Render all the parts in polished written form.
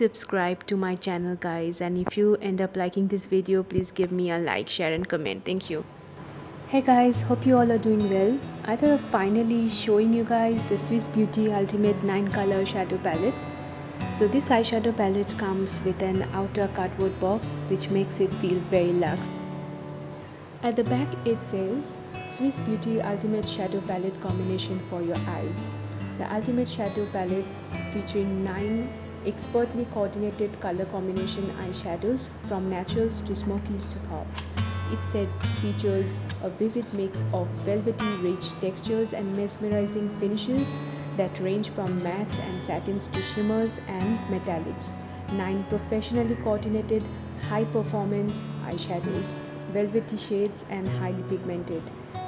subscribe to my channel, guys, and if you end up liking this video, please give me a like, share and comment. Thank you. Hey guys, hope you all are doing well. I thought of finally showing you guys the Swiss Beauty Ultimate 9 color shadow palette. So this eyeshadow palette comes with an outer cardboard box which makes it feel very luxe. At the back it says Swiss Beauty Ultimate Shadow Palette Combination for your eyes. The Ultimate Shadow Palette featuring 9 expertly coordinated color combination eyeshadows from naturals to smokies to pop. It said features a vivid mix of velvety rich textures and mesmerizing finishes that range from mattes and satins to shimmers and metallics. 9 professionally coordinated high performance eyeshadows, velvety shades and highly pigmented.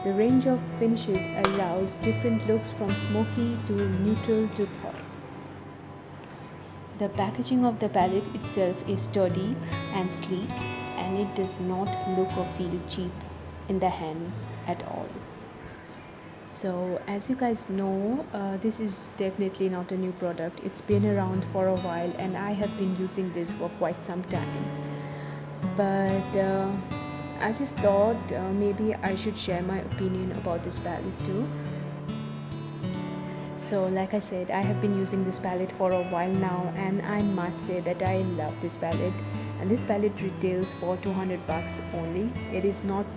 The range of finishes allows different looks from smoky to neutral to pop. The packaging of the palette itself is sturdy and sleek, and it does not look or feel cheap in the hands at all. So as you guys know, this is definitely not a new product. It's been around for a while and I have been using this for quite some time. But I just thought maybe I should share my opinion about this palette too. So like I said, I have been using this palette for a while now and I must say that I love this palette. And this palette retails for 200 bucks only. It is not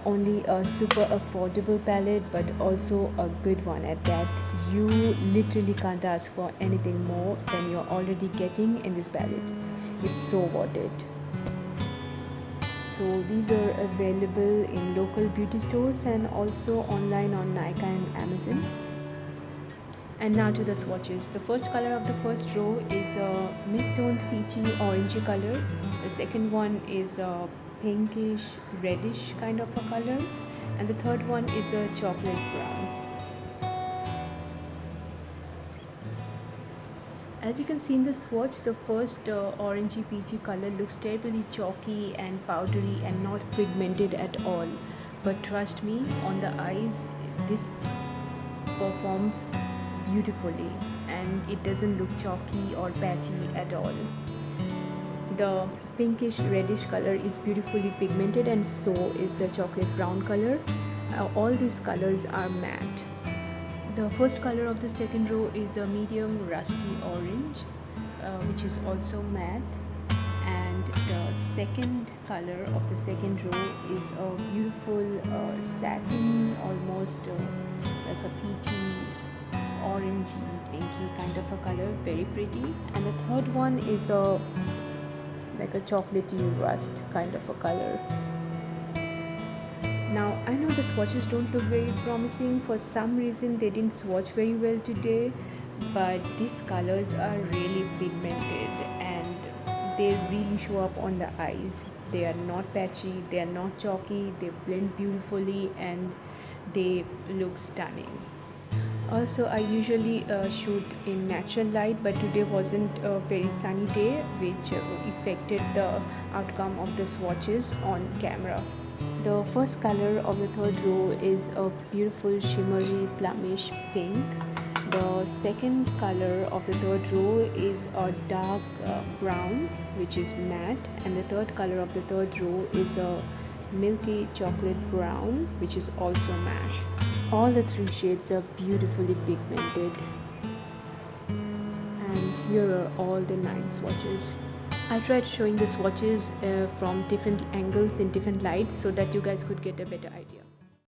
only a super affordable palette but also a good one at that. You literally can't ask for anything more than you're already getting in this palette. It's so worth it. So these are available in local beauty stores and also online on Nykaa and Amazon. And now to the swatches. The first color of the first row is a mid-toned peachy orangey color. The second one is a pinkish reddish kind of a color, and the third one is a chocolate brown. As you can see in the swatch, the first orangey peachy color looks terribly chalky and powdery and not pigmented at all, but trust me, on the eyes this performs beautifully and it doesn't look chalky or patchy at all. The pinkish reddish color is beautifully pigmented and so is the chocolate brown color. All these colors are matte. The first color of the second row is a medium rusty orange, which is also matte, and the second color of the second row is a beautiful satin, almost like a peachy orangey pinky kind of a color, very pretty. And the third one is like a chocolatey rust kind of a color. Now I know the swatches don't look very promising. For some reason they didn't swatch very well today, but these colors are really pigmented and they really show up on the eyes. They are not patchy, they are not chalky, they blend beautifully and they look stunning. Also, I usually shoot in natural light, but today wasn't a very sunny day, which affected the outcome of the swatches on camera. The first color of the third row is a beautiful shimmery plumish pink. The second color of the third row is a dark brown, which is matte, and the third color of the third row is a milky chocolate brown, which is also matte. All the 3 shades are beautifully pigmented, and here are all the 9 swatches. I tried showing the swatches from different angles in different lights so that you guys could get a better idea.